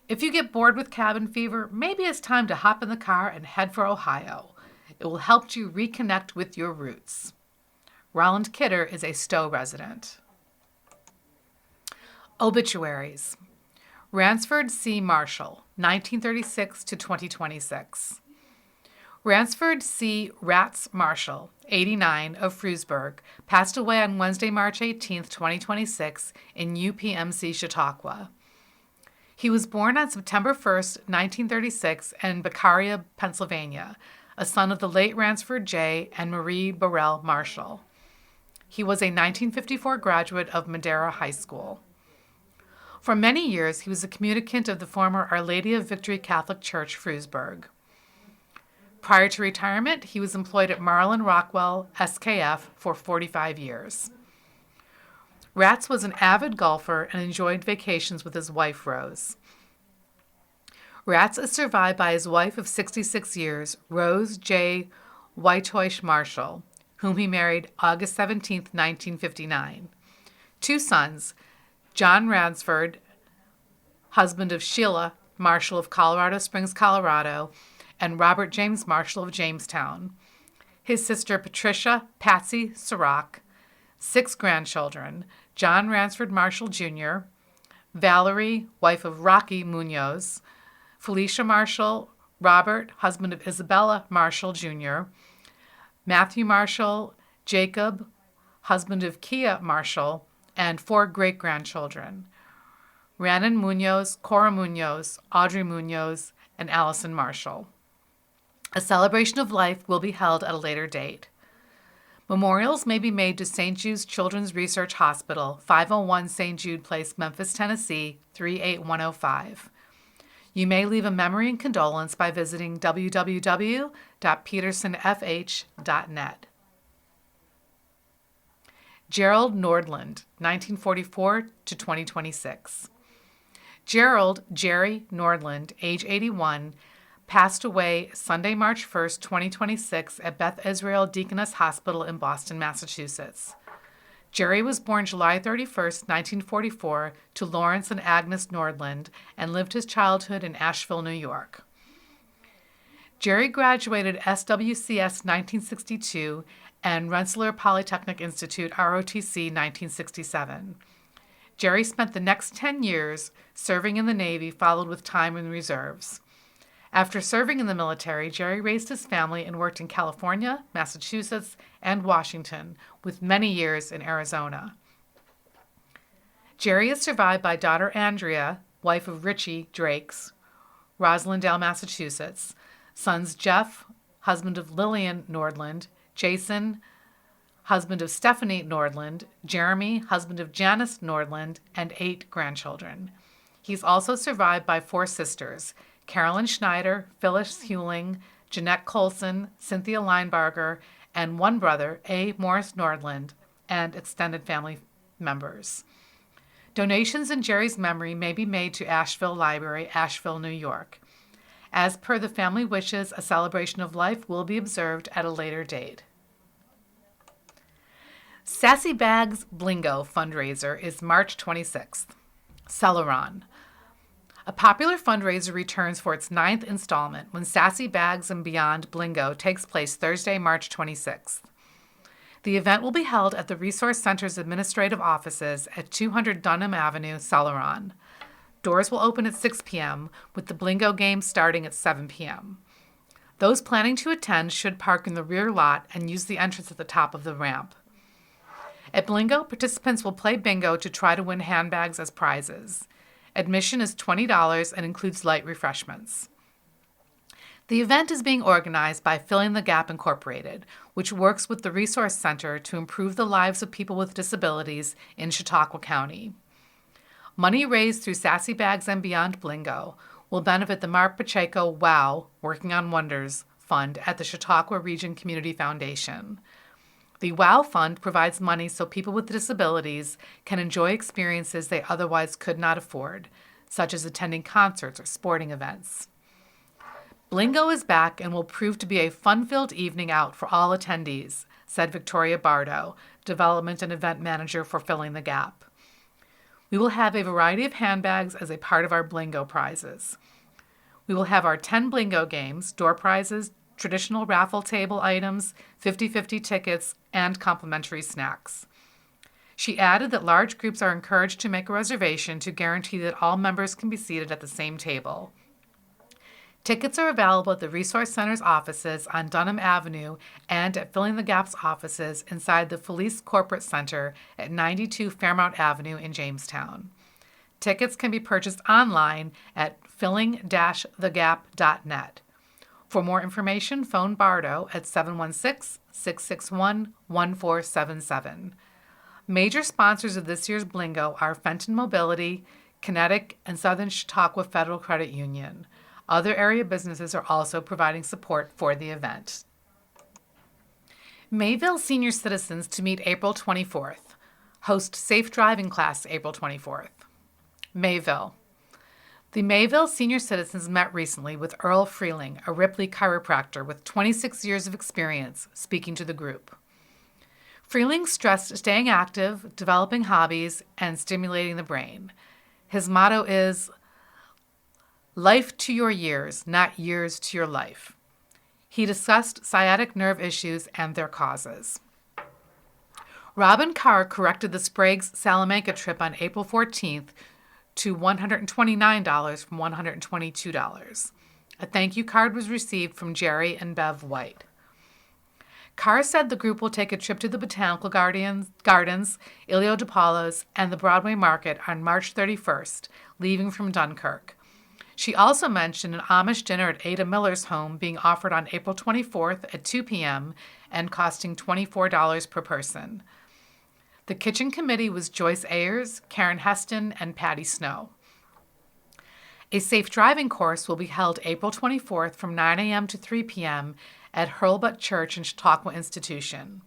If you get bored with cabin fever, maybe it's time to hop in the car and head for Ohio. It will help you reconnect with your roots. Rolland Kidder is a Stowe resident. Obituaries. Ransford C. Marshall, 1936 to 2026. Ransford C. Rats Marshall, 89, of Frewsburg, passed away on Wednesday, March 18, 2026, in UPMC Chautauqua. He was born on September 1, 1936, in Beccaria, Pennsylvania, a son of the late Ransford J. and Marie Burrell Marshall. He was a 1954 graduate of Madera High School. For many years, he was a communicant of the former Our Lady of Victory Catholic Church, Frewsburg. Prior to retirement, he was employed at Marlin Rockwell, SKF, for 45 years. Rats was an avid golfer and enjoyed vacations with his wife, Rose. Rats is survived by his wife of 66 years, Rose J. Whitehoish Marshall, whom he married August 17, 1959. 2 sons, John Ransford, husband of Sheila Marshall of Colorado Springs, Colorado, and Robert James Marshall of Jamestown. His sister Patricia Patsy Sirach. 6 grandchildren, John Ransford Marshall Jr., Valerie, wife of Rocky Munoz, Felicia Marshall, Robert, husband of Isabella Marshall Jr., Matthew Marshall, Jacob, husband of Kia Marshall, and 4 great-grandchildren, Rhiannon Munoz, Cora Munoz, Audrey Munoz, and Allison Marshall. A celebration of life will be held at a later date. Memorials may be made to St. Jude's Children's Research Hospital, 501 St. Jude Place, Memphis, Tennessee, 38105. You may leave a memory and condolence by visiting www.petersonfh.net. Gerald Nordland, 1944 to 2026. Gerald Jerry Nordland, age 81, passed away Sunday, March 1, 2026, at Beth Israel Deaconess Hospital in Boston, Massachusetts. Jerry was born July 31, 1944, to Lawrence and Agnes Nordland and lived his childhood in Asheville, New York. Jerry graduated SWCS 1962 and Rensselaer Polytechnic Institute, ROTC, 1967. Jerry spent the next 10 years serving in the Navy, followed with time in the reserves. After serving in the military, Jerry raised his family and worked in California, Massachusetts, and Washington, with many years in Arizona. Jerry is survived by daughter Andrea, wife of Richie Drakes, Roslindale, Massachusetts, sons Jeff, husband of Lillian Nordland, Jason, husband of Stephanie Nordland, Jeremy, husband of Janice Nordland, and 8 grandchildren. He's also survived by 4 sisters, Carolyn Schneider, Phyllis Hewling, Jeanette Colson, Cynthia Linebarger, and 1 brother, A. Morris Nordland, and extended family members. Donations in Jerry's memory may be made to Asheville Library, Asheville, New York. As per the family wishes, a celebration of life will be observed at a later date. Sassy Bags Blingo fundraiser is March 26th. Celeron. A popular fundraiser returns for its 9th installment when Sassy Bags and Beyond Blingo takes place Thursday, March 26th. The event will be held at the Resource Center's administrative offices at 200 Dunham Avenue, Celeron. Doors will open at 6 p.m., with the Blingo game starting at 7 p.m. Those planning to attend should park in the rear lot and use the entrance at the top of the ramp. At Blingo, participants will play bingo to try to win handbags as prizes. Admission is $20 and includes light refreshments. The event is being organized by Filling the Gap Incorporated, which works with the Resource Center to improve the lives of people with disabilities in Chautauqua County. Money raised through Sassy Bags and Beyond Blingo will benefit the Mark Pacheco WOW Working on Wonders Fund at the Chautauqua Region Community Foundation. The WOW Fund provides money so people with disabilities can enjoy experiences they otherwise could not afford, such as attending concerts or sporting events. Blingo is back and will prove to be a fun-filled evening out for all attendees, said Victoria Bardo, Development and Event Manager for Filling the Gap. We will have a variety of handbags as a part of our Blingo prizes. We will have our 10 Blingo games, door prizes, traditional raffle table items, 50-50 tickets, and complimentary snacks. She added that large groups are encouraged to make a reservation to guarantee that all members can be seated at the same table. Tickets are available at the Resource Center's offices on Dunham Avenue and at Filling the Gap's offices inside the Felice Corporate Center at 92 Fairmount Avenue in Jamestown. Tickets can be purchased online at filling-thegap.net. For more information, phone Bardo at 716-661-1477. Major sponsors of this year's Blingo are Fenton Mobility, Kinetic, and Southern Chautauqua Federal Credit Union. Other area businesses are also providing support for the event. Mayville senior citizens to meet April 24th. Host safe driving class April 24th. Mayville. The Mayville senior citizens met recently with Earl Freeling, a Ripley chiropractor with 26 years of experience, speaking to the group. Freeling stressed staying active, developing hobbies, and stimulating the brain. His motto is, "Life to your years, not years to your life." He discussed sciatic nerve issues and their causes. Robin Carr corrected the Sprague's Salamanca trip on April 14th to $129 from $122. A thank you card was received from Jerry and Bev White. Carr said the group will take a trip to the Botanical Gardens, Ilio DePaulo's, and the Broadway Market on March 31st, leaving from Dunkirk. She also mentioned an Amish dinner at Ada Miller's home being offered on April 24th at 2 p.m. and costing $24 per person. The kitchen committee was Joyce Ayers, Karen Heston, and Patty Snow. A safe driving course will be held April 24th from 9 a.m. to 3 p.m. at Hurlbut Church and Chautauqua Institution.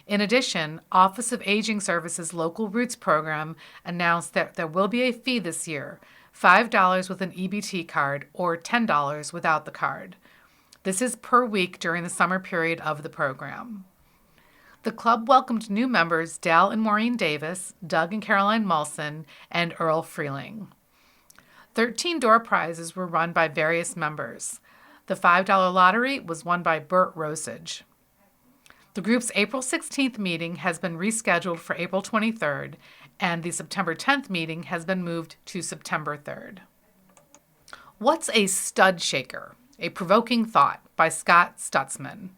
In addition, Office of Aging Services Local Roots program announced that there will be a fee this year, $5 with an EBT card or $10 without the card. This is per week during the summer period of the program. The club welcomed new members Dal and Maureen Davis, Doug and Caroline Mulson, and Earl Freeling. 13 door prizes were run by various members. The $5 lottery was won by Bert Rosage. The group's April 16th meeting has been rescheduled for April 23rd, and the September 10th meeting has been moved to September 3rd. What's a stud shaker? A Provoking Thought by Scott Stutzman.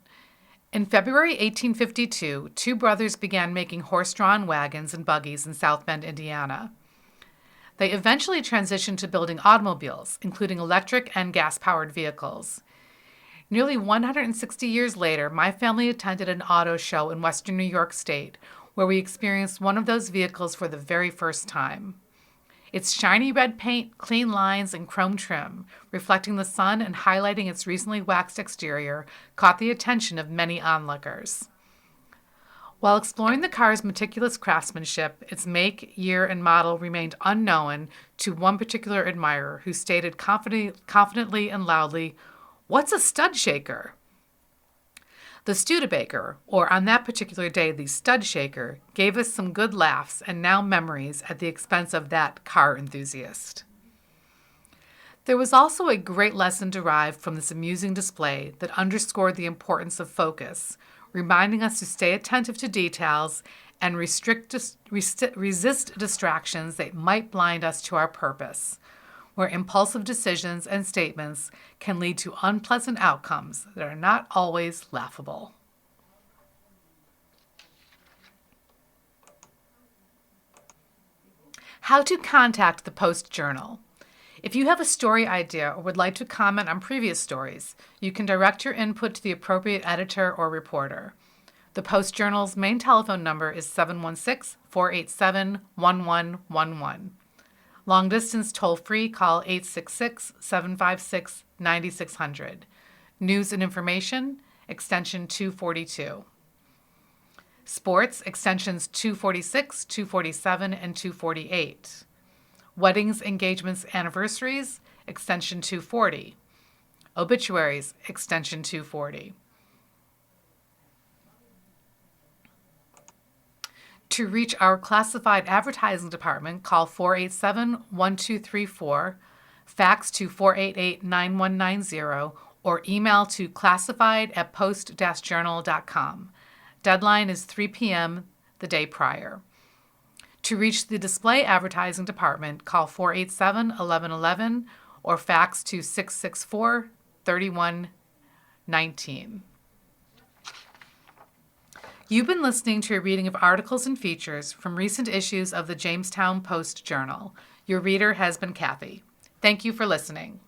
In February 1852, two brothers began making horse-drawn wagons and buggies in South Bend, Indiana. They eventually transitioned to building automobiles, including electric and gas-powered vehicles. Nearly 160 years later, my family attended an auto show in western New York State, where we experienced one of those vehicles for the very first time. Its shiny red paint, clean lines, and chrome trim, reflecting the sun and highlighting its recently waxed exterior, caught the attention of many onlookers. While exploring the car's meticulous craftsmanship, its make, year, and model remained unknown to one particular admirer who stated confidently and loudly, "What's a stud shaker?" The Studebaker, or on that particular day, the Stud Shaker, gave us some good laughs and now memories at the expense of that car enthusiast. There was also a great lesson derived from this amusing display that underscored the importance of focus, reminding us to stay attentive to details and resist distractions that might blind us to our purpose, where impulsive decisions and statements can lead to unpleasant outcomes that are not always laughable. How to contact the Post Journal. If you have a story idea or would like to comment on previous stories, you can direct your input to the appropriate editor or reporter. The Post Journal's main telephone number is 716-487-1111. Long-distance toll-free, call 866-756-9600. News and information, extension 242. Sports, extensions 246, 247, and 248. Weddings, engagements, anniversaries, extension 240. Obituaries, extension 240. To reach our classified advertising department, call 487-1234, fax to 488-9190, or email to classified@post-journal.com. Deadline is 3 p.m. the day prior. To reach the display advertising department, call 487-1111 or fax to 664-3119. You've been listening to a reading of articles and features from recent issues of the Jamestown Post Journal. Your reader has been Kathy. Thank you for listening.